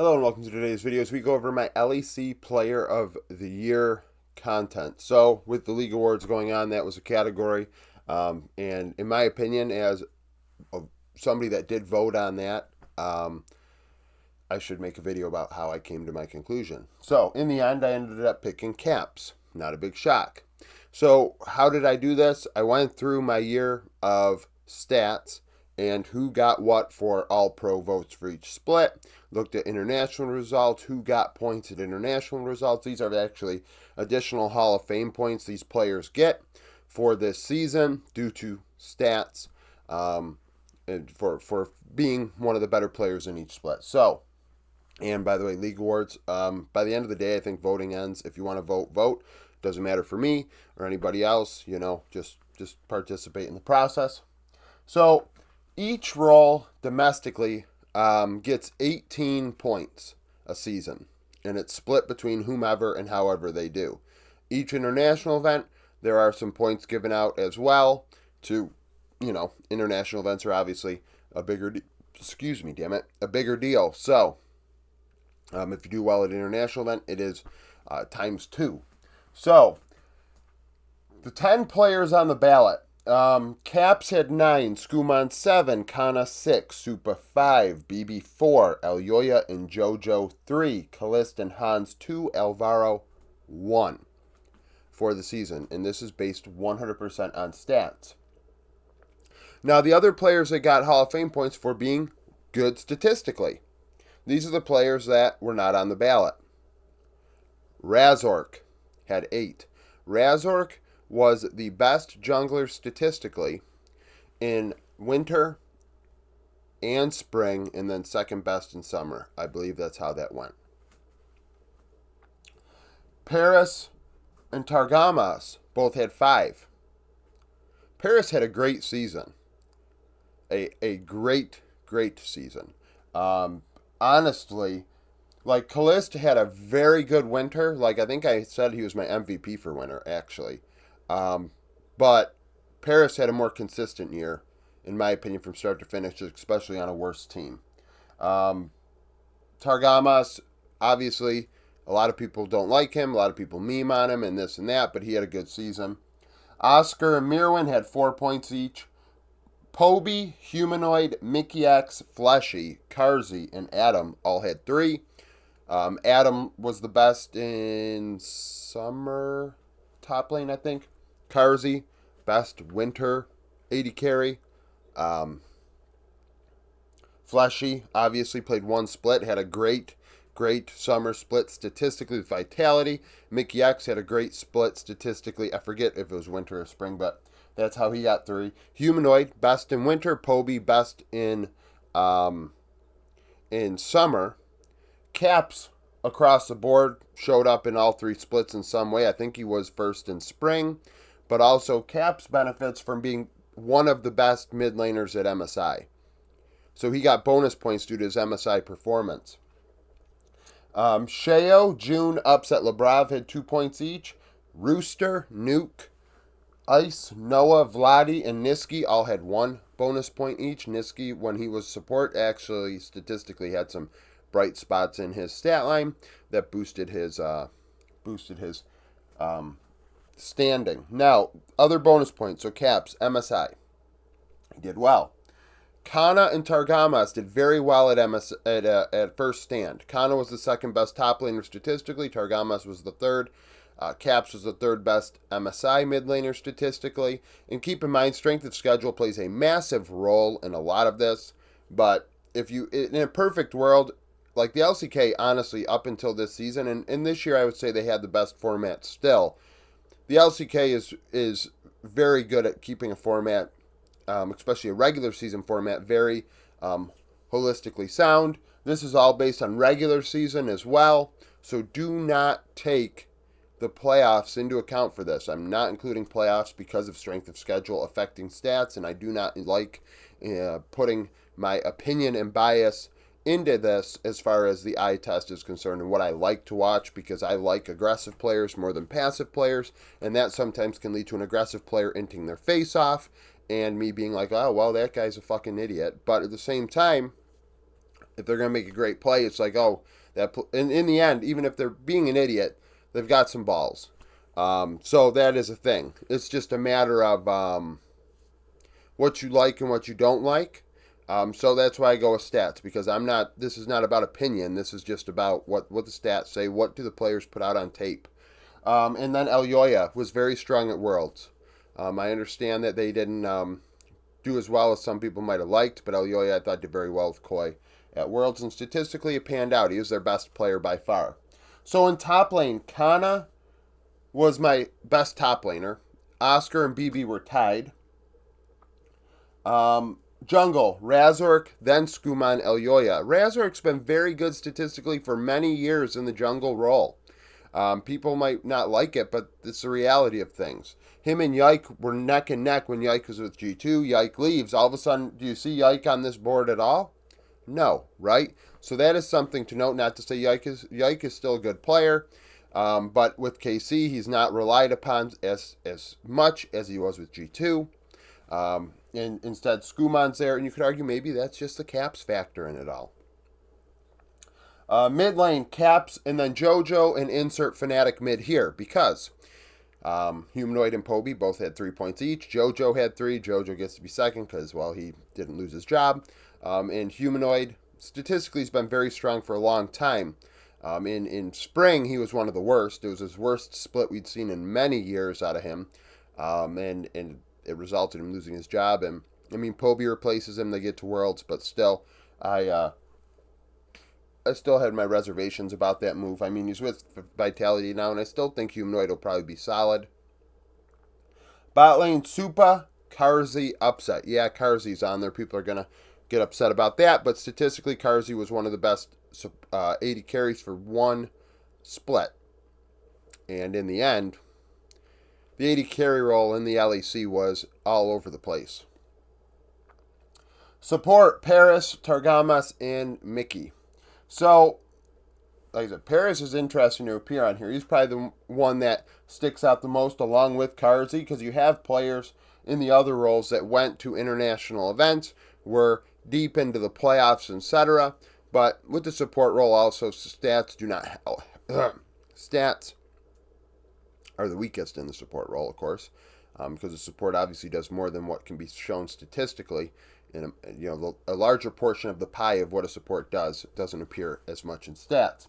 Hello and welcome to today's video as we go over my LEC Player of the Year content. So with the league awards going on, that was a category. And in my opinion, as somebody that did vote on that, I should make a video about how I came to my conclusion. So in the end, I ended up picking Caps. Not a big shock. So how did I do this? I went through my year of stats and who got what for all pro votes for each split. Looked at international results, who got points at international results. These are actually additional Hall of Fame points these players get for this season due to stats and for being one of the better players in each split. So, and by the way, league awards, by the end of the day, I think voting ends. If you want to vote, vote. Doesn't matter for me or anybody else, just participate in the process. So each role domestically gets 18 points a season, and it's split between whomever and however they do. Each international event, there are some points given out as well to, international events are obviously a bigger, a bigger deal. So if you do well at an international event, it is times 2. So the 10 players on the ballot. Caps had 9, Skuman 7, Kana 6, Supa 5, BB 4, Elyoya and Jojo 3, Kalist and Hans 2, Alvaro 1 for the season. And this is based 100% on stats. Now, the other players that got Hall of Fame points for being good statistically. These are the players that were not on the ballot. Razork had 8. Razork was the best jungler statistically in winter and spring, and then second best in summer. I believe that's how that went. Parus and Targamas both had 5. Parus had a great season. A great season. Honestly, like Kalist had a very good winter. Like I think I said he was my MVP for winter, actually. But Parus had a more consistent year, in my opinion, from start to finish, especially on a worse team. Targamas, obviously, a lot of people don't like him. A lot of people meme on him and this and that, but he had a good season. Oscar and Mirwin had 4 points each. Poby, Humanoid, Mickey X, Fleshy, Karzi, and Adam all had 3. Adam was the best in summer top lane, I think. Karzi, best winter 80 carry. Fleshy, obviously played 1 split, had a great summer split statistically with Vitality. Mickey X had a great split statistically. I forget if it was winter or spring, but that's how he got 3. Humanoid, best in winter. Poby, best in summer. Caps, across the board, showed up in all 3 splits in some way. I think he was first in spring, but also Caps benefits from being one of the best mid laners at MSI. So he got bonus points due to his MSI performance. Sheo, June, Upset, Labrov had 2 points each. Rooster, Nuke, Ice, Noah, Vladi, and Niski all had 1 bonus point each. Niski, when he was support, actually statistically had some bright spots in his stat line that boosted his standing. Now, other bonus points. So Caps, MSI, he did well. Kana and Targamas did very well at first stand. Kana was the second best top laner statistically. Targamas was the third. Caps was the third best MSI mid laner statistically. And keep in mind, strength of schedule plays a massive role in a lot of this. But if you, in a perfect world, like the LCK, honestly, up until this season, and this year I would say they had the best format still. The LCK is very good at keeping a format, especially a regular season format, very holistically sound. This is all based on regular season as well. So do not take the playoffs into account for this. I'm not including playoffs because of strength of schedule affecting stats, and I do not like putting my opinion and bias into this as far as the eye test is concerned and what I like to watch, because I like aggressive players more than passive players, and that sometimes can lead to an aggressive player inting their face off and me being like, oh, well, that guy's a fucking idiot. But at the same time, If they're going to make a great play, it's like, oh, in the end, even if they're being an idiot, they've got some balls. So that is a thing. It's just a matter of what you like and what you don't like. So that's why I go with stats, because this is not about opinion. This is just about what the stats say. What do the players put out on tape? And then Elyoya was very strong at Worlds. I understand that they didn't do as well as some people might have liked, but Elyoya I thought did very well with Koi at Worlds, and statistically it panned out. He was their best player by far. So in top lane, Kana was my best top laner. Oscar and BB were tied. Jungle, Razork, then Skuman, Elyoya. Razork's been very good statistically for many years in the jungle role. People might not like it, but it's the reality of things. Him and Yike were neck and neck when Yike was with G2. Yike leaves. All of a sudden, do you see Yike on this board at all? No, right? So that is something to note. Not to say Yike is still a good player, but with KC, he's not relied upon as much as he was with G2. And instead, Skuman's there, and you could argue maybe that's just the Caps factor in it all. Mid lane, Caps, and then JoJo, and insert Fnatic mid here, because Humanoid and Poby both had 3 points each. JoJo had 3. JoJo gets to be second because, well, he didn't lose his job. And Humanoid, statistically, has been very strong for a long time. In spring, he was one of the worst. It was his worst split we'd seen in many years out of him. And it resulted in him losing his job. And, I mean, Poby replaces him. They get to Worlds, but still, I still had my reservations about that move. I mean, he's with Vitality now, and I still think Humanoid will probably be solid. Bot lane, Supa, Karzi, upset. Yeah, Karzi's on there. People are going to get upset about that, but statistically, Karzi was one of the best 80 carries for one split. And in the end, the 80 carry role in the LEC was all over the place. Support, Parus, Targamas, and Mickey. So, like I said, Parus is interesting to appear on here. He's probably the one that sticks out the most along with Karzi, because you have players in the other roles that went to international events, were deep into the playoffs, etc. But with the support role, also, stats do not help. Stats are the weakest in the support role, of course, because the support obviously does more than what can be shown statistically. In a larger portion of the pie of what a support does doesn't appear as much in stats.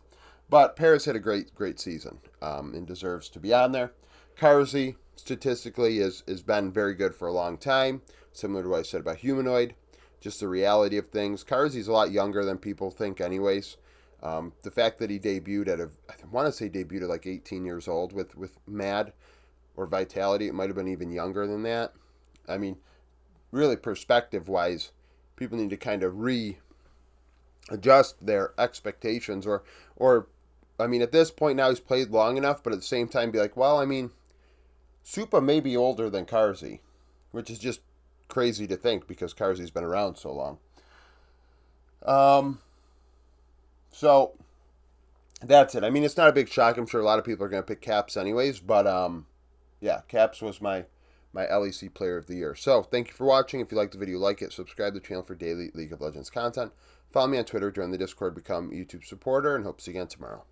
But Parus had a great season and deserves to be on there. Karzi, statistically, has been very good for a long time, similar to what I said about Humanoid. Just the reality of things. Karzi's a lot younger than people think anyways. The fact that he debuted I want to say debuted at like 18 years old with Mad or Vitality. It might have been even younger than that. I mean, really perspective-wise, people need to kind of readjust their expectations. Or I mean, at this point now he's played long enough, but at the same time be like, well, I mean, Supa may be older than Karzi, which is just crazy to think because Karzi's been around so long. So that's it. I mean, it's not a big shock. I'm sure a lot of people are going to pick Caps anyways, but yeah, Caps was my LEC Player of the Year. So, thank you for watching. If you liked the video, like it. Subscribe to the channel for daily League of Legends content. Follow me on Twitter, join the Discord, become a YouTube supporter, and hope to see you again tomorrow.